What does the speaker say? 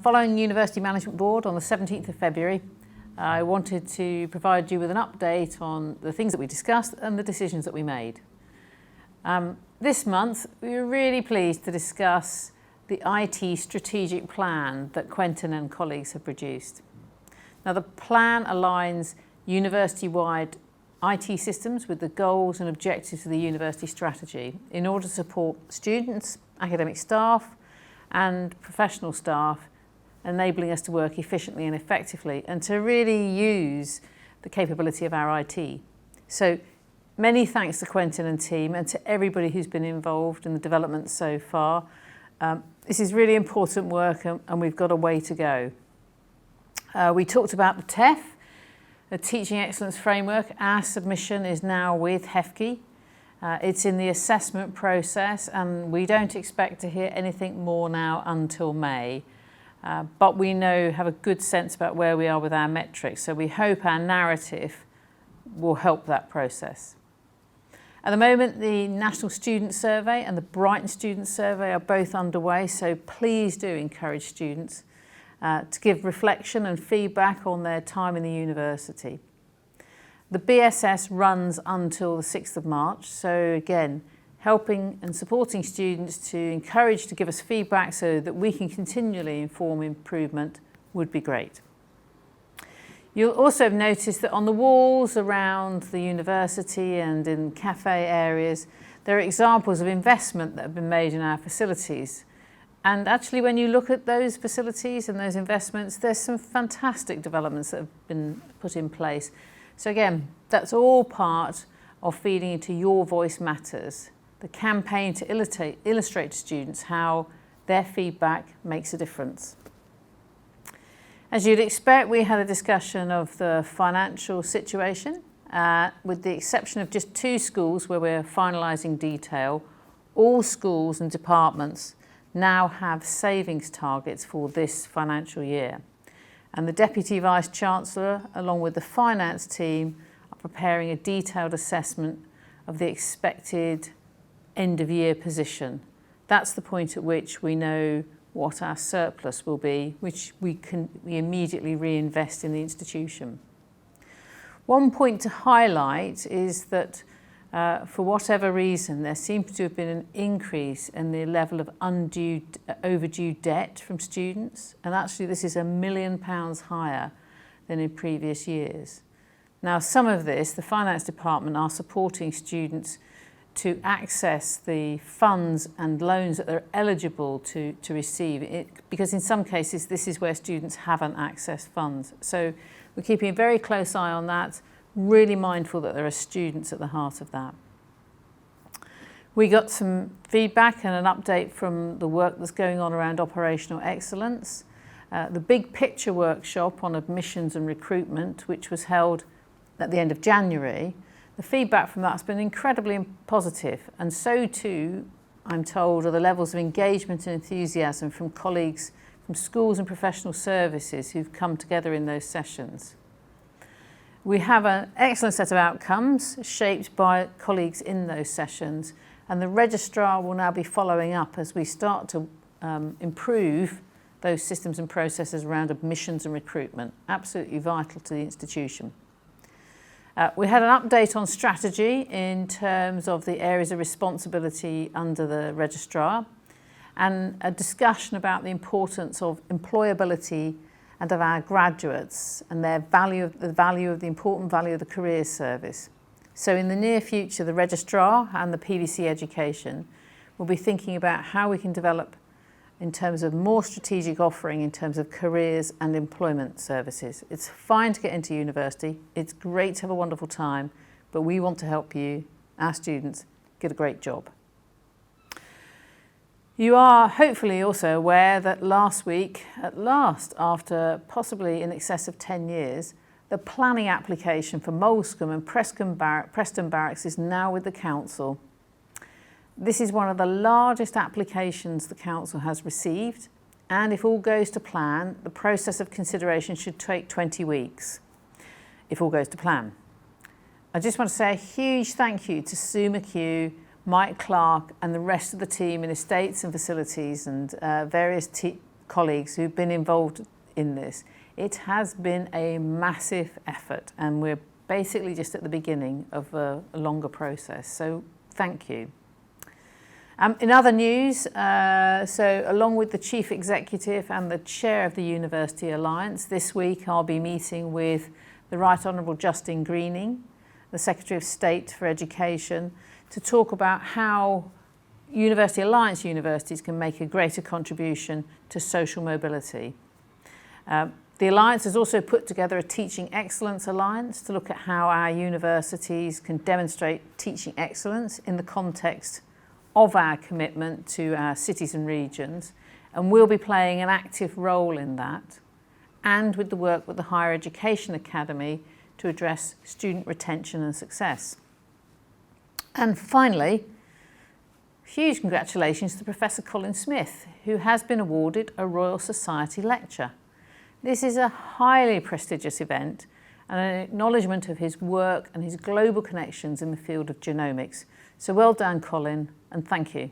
Following University Management Board on the 17th of February, I wanted to provide you with an update on the things that we discussed and the decisions that we made. This month, we were really pleased to discuss the IT strategic plan that Quentin and colleagues have produced. Now, the plan aligns university-wide IT systems with the goals and objectives of the university strategy in order to support students, academic staff and professional staff, enabling us to work efficiently and effectively and to really use the capability of our IT. So many thanks to Quentin and team and to everybody who's been involved in the development so far. This is really important work and we've got a way to go. We talked about the TEF, the Teaching Excellence Framework. Our submission is now with HEFCE. It's in the assessment process and we don't expect to hear anything more now until May. But we have a good sense about where we are with our metrics, so we hope our narrative will help that process. At the moment, the National Student Survey and the Brighton Student Survey are both underway, so please do encourage students to give reflection and feedback on their time in the university. The BSS runs until the 6th of March, so again, helping and supporting students to encourage to give us feedback so that we can continually inform improvement would be great. You'll also have noticed that on the walls around the university and in cafe areas, there are examples of investment that have been made in our facilities. And actually, when you look at those facilities and those investments, there's some fantastic developments that have been put in place. So again, that's all part of feeding into Your Voice Matters, the campaign to illustrate to students how their feedback makes a difference. As you'd expect, we had a discussion of the financial situation, with the exception of just 2 schools where we're finalising detail. All schools and departments now have savings targets for this financial year. And the Deputy Vice-Chancellor, along with the finance team, are preparing a detailed assessment of the expected end-of-year position. That's the point at which we know what our surplus will be, which we immediately reinvest in the institution. One point to highlight is that for whatever reason, there seems to have been an increase in the level of overdue debt from students, and actually this is £1 million higher than in previous years. Now, some of this, the Finance Department are supporting students to access the funds and loans that they're eligible to receive, because in some cases this is where students haven't accessed funds. So we're keeping a very close eye on that, really mindful that there are students at the heart of that. We got some feedback and an update from the work that's going on around operational excellence. The big picture workshop on admissions and recruitment, which was held at the end of January, the feedback from that has been incredibly positive, and so too, I'm told, are the levels of engagement and enthusiasm from colleagues from schools and professional services who've come together in those sessions. We have an excellent set of outcomes shaped by colleagues in those sessions, and the registrar will now be following up as we start to improve those systems and processes around admissions and recruitment, absolutely vital to the institution. We had an update on strategy in terms of the areas of responsibility under the registrar, and a discussion about the importance of employability and of our graduates and their the important value of the career service. So in the near future, the registrar and the PVC education will be thinking about how we can develop in terms of more strategic offering in terms of careers and employment services. It's fine to get into university, it's great to have a wonderful time, but we want to help you, our students, get a great job. You are hopefully also aware that last week, at last, after possibly in excess of 10 years, the planning application for Molescombe and Preston Barracks is now with the council. This is one of the largest applications the council has received, and if all goes to plan, the process of consideration should take 20 weeks, if all goes to plan. I just want to say a huge thank you to Sue McHugh, Mike Clark and the rest of the team in estates and facilities and various colleagues who've been involved in this. It has been a massive effort, and we're basically just at the beginning of a longer process, so thank you. In other news, so along with the Chief Executive and the Chair of the University Alliance, this week I'll be meeting with the Right Honourable Justine Greening, the Secretary of State for Education, to talk about how University Alliance universities can make a greater contribution to social mobility. The Alliance has also put together a Teaching Excellence Alliance to look at how our universities can demonstrate teaching excellence in the context of our commitment to our cities and regions, and we'll be playing an active role in that, and with the work with the Higher Education Academy to address student retention and success. And finally, huge congratulations to Professor Colin Smith, who has been awarded a Royal Society Lecture. This is a highly prestigious event and an acknowledgement of his work and his global connections in the field of genomics. So well done, Colin, and thank you.